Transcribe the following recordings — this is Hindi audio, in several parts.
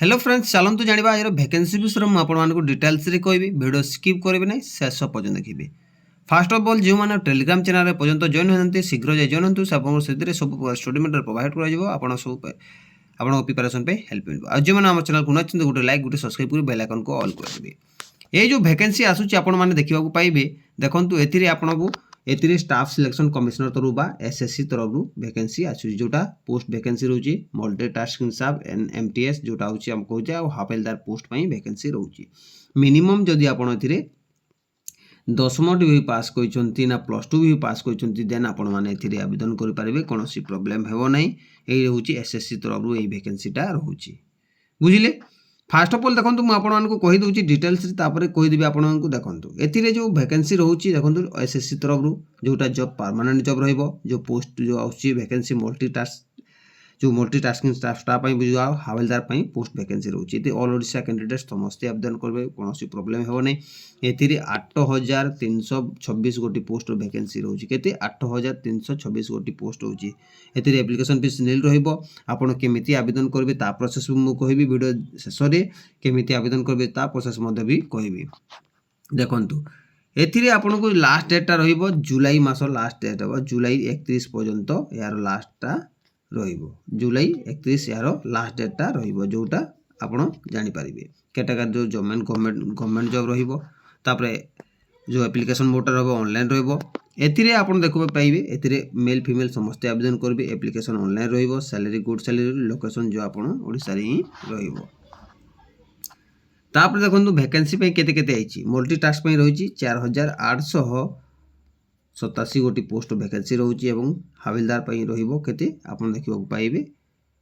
हेलो फ्रेंड्स चलतु जाना आज वैकेंसी विषय मुझे आपको डिटेल्स कहबी वीडियो स्किप करेंगे ना शेष पर्यटन देखिए। फास्ट अफ ऑल जो मैंने टेलीग्राम चैनल पर्यटन जॉइन होती शीघ्र जाए जॉइन होती से सब स्टडी मटेरियल प्रोवाइड कर सब आप प्रिपेरेसन हेल्प मिले। आज जो मैंने आम चैनल को नए गोटे लाइक गोटे सब्सक्राइब कर बेल आइकन को ऑल करेंगे। ये जो वैकेंसी आसूँ आपने देखा पाइबे देखो ए आपको एथिरे स्टाफ सिलेक्शन कमिशनर तरफ बा एसएससी तरफ वैकेंसी आसूँ जोटा पोस्ट वैकेंसी रोचे मल्टी टास्किंग स्टाफ एमटीएस जोटा हूँ आम कहे आ हाफेलदार पोस्ट पर वैकेंसी रोचे। मिनिमम जदि आप 10वीं भी पास करछंती ना +2 भी पास करछंती देन आपण माने एथिरे आवेदन करि पारिबे कोनोसी प्रॉब्लम हेबो नै। एई रहउची एसएससी तरफ एई वैकेंसीटा रहउची बुझिले। फास्ट अफ ऑल देखो मुझे आपको कही दूसरी डिटेल्स कहीदेवी आपको देखो ए जो वैकेंसी रोचे देखो एसएससी तरफ जोटा जॉब परमानेंट जॉब रो पोस्ट जो आउची वैकेंसी मल्टी टास्किंग स्टाफ बुझा हावेलदार पोस्ट वैकेंसी रोचे ऑल ओडिशा कैंडिडेट समस्ते आवेदन करेंगे कौन प्रॉब्लम हो नहीं। ए 8326 गोटी पोस्ट वैकेंसी रोचे के 8326 गोटी पोस्ट रोचे ए एप्लिकेशन फीस नील रहा केमी आवेदन करेंगे ता प्रोसेस मुझे कहबी वीडियो शेष में केमी आवेदन करेंगे ता प्रोसेस भी कहबी। देखु एथिरे आपन को लास्ट डेटा रहिबो जुलाई मास लास्ट डेट हो जुलाई 31 पर्यंत यार लास्टटा रहिबो जुलाई 31 यार लास्ट डेटा रहिबो जोटा आपन जानि पारिबे कैटेगरी जो गवर्नमेंट जॉब रहिबो तापरे जो एप्लिकेशन मोड रहिबो ऑनलाइन रहिबो। एथिरे आपन देखबे पाइबे एथिरे मेल फीमेल समस्त आवेदन करबे एप्लिकेशन ऑनलाइन रहिबो सैलरी गुड सैलरी लोकेशन जो आपन ओडिसा रे ही रहिबो। तापर देखो वैकेंसी पे केते केते आइची मल्टी टास्क पे रही 4887 गोटी पोस्ट वैकेंसी रोचे और हाविलदार केते आपन देखिबा पाइबे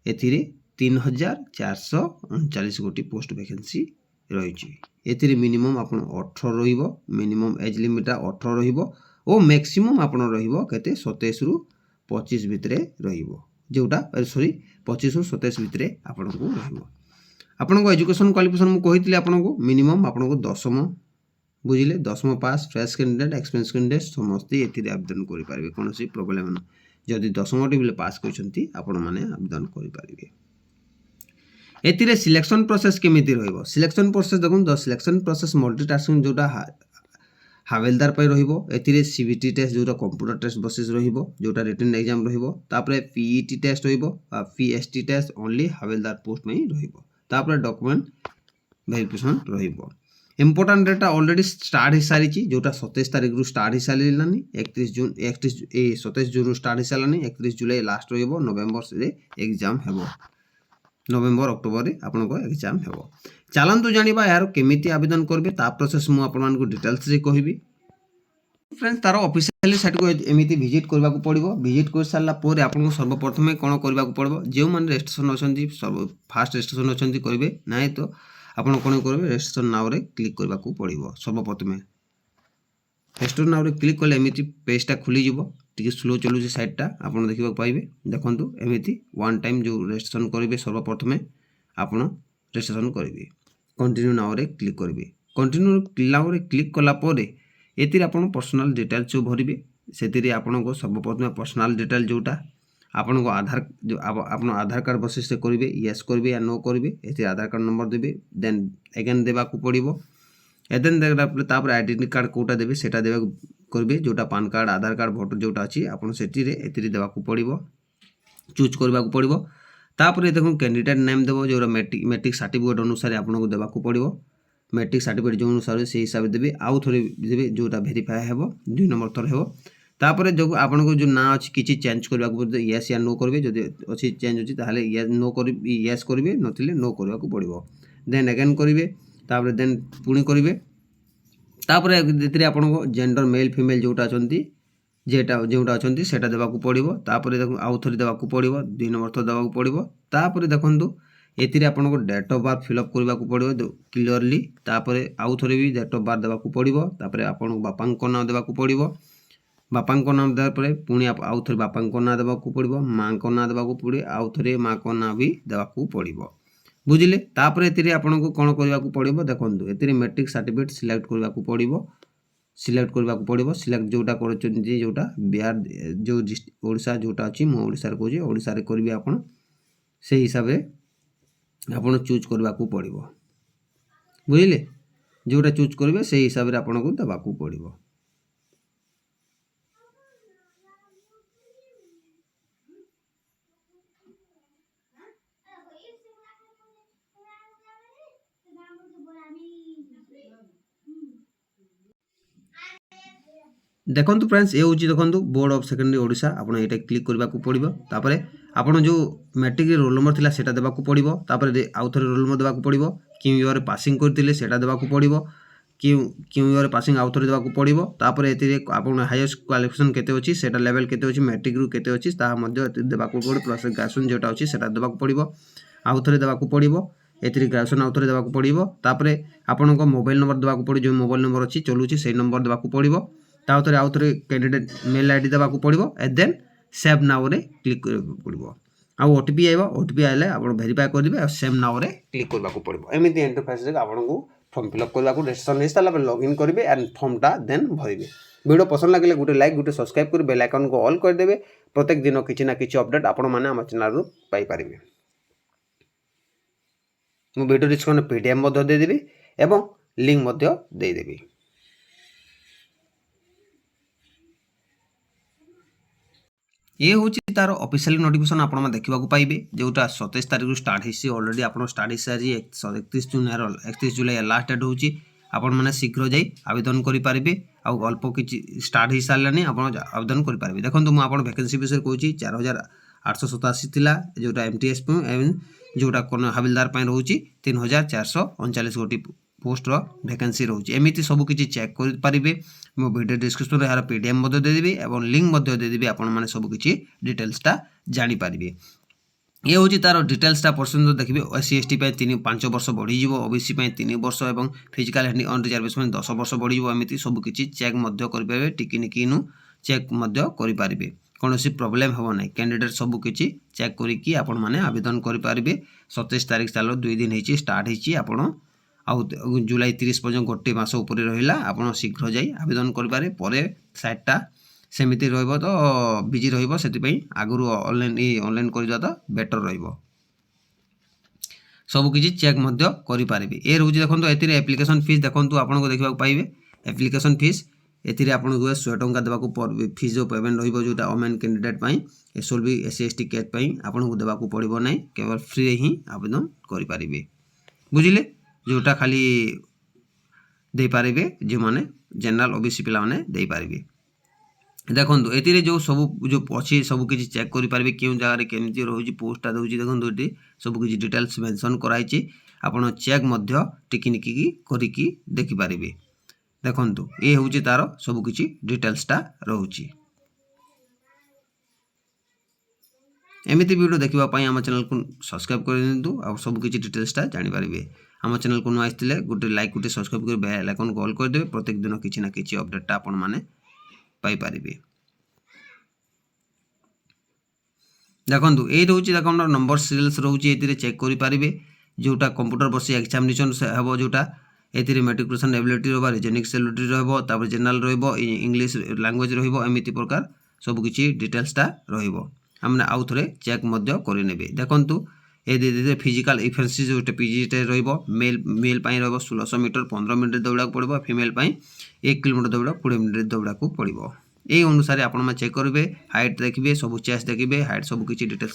एथिरे 3439 गोटी पोस्ट वैकेंसी रही। एथिरे मिनिमम आपन 18 रहिबो मिनिमम एज लिमिट 18 रहिबो और मैक्सिमम आपन रहिबो केते 27 रु 25 भितरे रहिबो जोटा सॉरी 25 रु 27 भितरे आपन को रहिबो। आपन को एजुकेशन क्वालिफिकेशन मु कहितले आपन को मिनिमम आपन को 10वीं बुझिले 10वीं पास फ्रेश कैंडिडेट एक्सपीरियंस कैंडिडेट समस्त एथिरे आवेदन करि पारिबे कोनोसी प्रॉब्लम न जदि 10वीं भी पास करछंती आपन माने आवेदन करि पारिबे। एथिरे सिलेक्शन प्रोसेस केमिति रहइबो सिलेक्शन प्रोसेस देखुन द सिलेक्शन प्रोसेस मल्टीटास्किंग जोटा हावेलदार पे रहिबो एथिरे सीबीटी टेस्ट जोटा कंप्यूटर टेस्ट बेसिस रहिबो जोटा रिटन एग्जाम रहिबो तापरे पीईटी टेस्ट रहिबो आ पीएसटी टेस्ट ओनली हावेलदार पोस्ट में रहिबो तापर डॉक्यूमेंट वेरिफिकेशन रहिबो। इंपोर्टेंट डेटा ऑलरेडी स्टार्ट हो सारी जोटा 27 तारीख रु स्टार्ट हो सारानी 27 जून स्टार्ट हो सारानी 31 जुलाई लास्ट रहिबो नवेम्बर से एग्जाम हेबो नवेम्बर अक्टोबर रे आपन को एग्जाम हेबो। चलंतु जानिबा यार केमिति आवेदन करबे ता प्रोसेस मु आपन को डिटेल्स रे कहबी। फ्रेंड्स तार ऑफिशियल साइट को एमिति विजिट करबा को पड़िबो विजिट कर सारला पोरे आपन को सर्वप्रथम कोन करबा को पड़िबो जे मन रजिस्ट्रेशन अछंती फास्ट रजिस्ट्रेशन अछंती करबे नाइ तो आपन कोन करबे रजिस्ट्रेशन नाउ रे क्लिक करबा को पड़िबो सर्वप्रथम रजिस्ट्रेशन नाउ रे क्लिक करले एमिति पेजटा खुली जिवो टिके स्लो चलु जे साइटटा आपन देखिबा पाइबे। देखंतु एमिति वन टाइम जो रजिस्ट्रेशन करबे सर्वप्रथम आपन रजिस्ट्रेशन करबे कंटिन्यू नाउ रे क्लिक करबे कंटिन्यू नाउ रे क्लिक कला पोरे एतिर आपन पर्सनल डिटेल्स जो भरिबे सेतिर आपन को सर्वप्रथम पर्सनल डिटेल जोटा आपन को आधार जो आपन आधार कार्ड बेसिस से करिवे यस करिवे या नो करिवे एतिर आधार कार्ड नंबर देबे देन अगेन देबा को पड़िबो एदेन देला तापर आइडेंटिटी कार्ड कोटा देबे सेटा देबा करिवे जोटा पान कार्ड आधार कार्ड वोटर जोटा अछि आपन सेतिर एतिर देबा को पड़िबो चूज करबा को पड़िबो। तापर देखो कैंडिडेट नेम देबो जो मैट्रिक सर्टिफिकेट अनुसार आपन को देबा को पड़िबो मैट्रिक सर्टिफिकेट जो अनुसार से हिसाब देबे आउ थोड़े देबे जोटा वेरीफाई हेबो 2 नंबर थर हेबो। तापर जो आपन को जो ना अछि किछि चेंज करबा को पड़े यस या नो करबे जदि अछि चेंज अछि ताहाले यस नो करबे यस करबे नथिले नो करबा को पड़िबो देन अगेन करबे तापर देन पुणी करबे तापर एथिरे आपन को जेंडर मेल फीमेल जोटा अछंती जेटा जोटा अछंती सेटा देबा को पड़िबो तापर देखो आउ थोड़े देबा को पड़िबो 2 नंबर थर देबा को पड़िबो। तापर देखंतु एथिरे आपन को date of birth fill up करबा को पड़िबो क्लियरली तापर आउ थोड़े भी डेट ऑफ बर्थ देबा को पड़िबो तापर आपन बापा को नाम देबा को पड़िबो बापा को नाम देबा परे पुणी आउ थोड़े बापा को नाम देबा को पड़िबो मां को नाम देबा को पड़े आउ थोड़े मां को नाम भी देबा को पड़िबो बुझिले। तापर एथिरे आपन को कोन करबा को पड़िबो देखंतु एथिरे मैट्रिक सर्टिफिकेट सिलेक्ट करबा को पड़िबो सिलेक्ट करबा को पड़िबो सिलेक्ट जोटा करछन जोटा बिहार जो ओडिशा जोटा अछि मो ओडिसा रे कहूजे ओडिसा रे करबी आपन से हिसाब रे ଆପଣ ଚୁଜ୍ କରିବାକୁ ପଡ଼ିବ। ବୁଝିଲେ, ଯେଉଁଟା ଚୁଜ୍ କରିବେ ସେଇ ହିସାବରେ ଆପଣଙ୍କୁ ଦେବାକୁ ପଡ଼ିବ। ଦେଖନ୍ତୁ फ्रेंड्स, ये हूँ देखो बोर्ड ऑफ सेकेंडरी ओडिशा आपन ये क्लिक करने को पड़ो। तापर आपन जो मैट्रिक रोल नंबर थिला सेटा देबा को पड़ो। तापर आउ थे रोल नंबर देबा को पड़ो। क्यों ईयर पासिंग करते सेटा देबा को पड़ो। क्यों ईयर पासिंग आउ थे देबा को पड़ो। तापर एतिरे आपन हाईएस्ट क्वालिफिकेशन केते अछि, सेटा लेवल केते अछि, मैट्रिक रु केते अछि ता मध्ये देबा को पड़ो। प्लस ग्रेजुएशन जोटा अछि सेटा देबा को पड़ो। आउ थे देबा को पड़ो। एतिरे ग्रेजुएशन आउ थे देबा को पड़ो। तापर आपन को मोबाइल नंबर देबा को पड़ो। जो मोबाइल नंबर अछि चलुछि सेही नंबर देबा को पड़ो। ताउथरे आउ थे कैंडिडेट मेल आईडी देबा को पड़ो। एंड देन सेव नाउ रे क्लिक करबा पड़ो। आ ओटीपी आइबो, ओटीपी आइले आपण वेरीफाई करबे और सेव नाउ रे क्लिक करबा को पड़ो। एमिति इंटरफेस रे आपण को फॉर्म फिलअप करबा को रजिस्ट्रेशन हे साला लॉगिन करबे एंड फॉर्म टा देन भरिबे। वीडियो पसंद लागले गुटे लाइक गुटे सब्सक्राइब कर बेल आइकन को ऑल कर देबे। प्रत्येक दिन किछि ना किछि अपडेट आपण माने हम चैनल रु पाई परिबे। मु वीडियो डिस्क्रिप्शन में पीडीएफ मध्ये दे देबी एवं लिंक मध्ये दे देबी। ये हूँ तार ऑफिशियल नोटिफिकेशन आपन देखा पाइबे। जोटा 27 तारिख स्टार्ट होती ऑलरेडी आप स्टार्ट हो सारी 31 जून 31 जुलाई लास्ट डेट होची। आपण मैंने शीघ्र जाई आवेदन करेंगे। आउ अल्प कि स्टार्ट हो सारे आप आवेदन करेंगे। देखो मुझे वैकेंसी विषय कहूँ 4887 थिला जोटा एमटीएस एवं जोटा हाविलदार रोचे 3439 गोटी पोस्ट वैकेंसी रोचे। एमती सबकि चेक करेंगे। मो वीडियो डिस्क्रिप्शन में यार पीडीएफ मध्य देदेवी और लिंक मध्य देदेवी। आपण मैंने सबकि डिटेल्सटा जानीपारे। ये हूँ तार डिटेल्सटा पर्सेंट देखिए। एससी एसटी 5 वर्ष बढ़ी ओबीसी 3 वर्ष और फिजिकल हैंडिंग अन रिजर्वेशन 10 वर्ष बढ़ी। एमती सबकि चेक करेंगे। टिकिनिकी चेक करेंगे। कौन प्रोब्लेम हम ना। कैंडिडेट सबकि चेक करके आपण मैंने आवेदन करेंगे। 27 तारिख चलो 2 दिन हो स्टार्ट हो आउ जुलाई 30 पर्यटन गोटे मास उपर रहा। आपड़ शीघ्र जाई आवेदन करेंगे। पर साइटटा सेमती रही तो बिजी रही आगु ऑनलाइन करवा तो बेटर रही। सबकि चेक करेंगे। ये रोज देखो ये एप्लिकेशन फीस देखो आपको देखा पाइबे। एप्लिकेशन फीस एथि आपको 100 टंका देवाक फीस जो पेमेंट रोटा ओमेन कैंडिडेट एसएल भी एससी एसटी कैट आपको देवाक पड़ो ना। केवल फ्री ही आवेदन करेंगे। बुझिले, जोटा खाली दे पारे जो माने जनरल ओबीसी पिला माने दे पारे। देखो ये जो सब जो अच्छी सबकि चेक करेंगे। क्यों जगह केमती रोज पोस्टा दूसरी देखो ये सबकि डिटेल्स मेंशन कराई। आपड़ चेक टिकिनिकी करके देखिपारे। देखो ये हूँ तार सबकि डिटेल्सटा रोचे। एमती वीडियो देखापी आम चैनल को सब्सक्राइब कर दिंतु और सबकि डिटेल्सटा जानीपारे। आम चैनल को नुआ आसते गोटे लाइक गोटे सब्सक्राइब कर बेल आइकन को ऑल कर देबे। प्रत्येक दिन किसी ना किसी अपडेटटा आपण माने पाई परिबे। देखो ये रोचे देखो नंबर सीरियल्स रोचे ये चेक करेंगे। जोटा कंप्यूटर बसी एग्जामिनेशन हम जोटा ये मेट्रिकुलेशन एबिलिटी रहा, रीजनिंग एबिलिटी रहा, जनरल इंग्लिश लैंग्वेज रमिति प्रकार सबकि डिटेल्सटा रमने आउ थे चेक करे। देखो ये दे फिजिकल इफेंसी जो पीजी मेल रहा 1600 मीटर 15 मिनट दौड़ा पड़ो। फीमेल 1 किलोमीटर दौड़ा 20 मिनट दौड़ा पड़ो। यही अनुसार आपण चेक करेंगे। हाइट देखिए, सब चेस्ट देखिए, हाइट सबकि डिटेल्स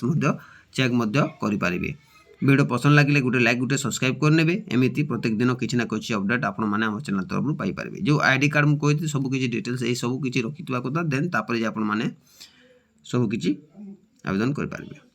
चेक करेंगे। वीडियो पसंद लगे गोटे लाइक गोटे सब्सक्राइब करने। एमती प्रत्येक दिन किसी ना किसी अपडेट आपण मैंने आम चैनल तरफ पाइपर। जो आईडी कार्ड मुझे कहती सबकि डिटेल्स ये सबकि रखिथा कथा देन तापर आप सबकि आवेदन करेंगे।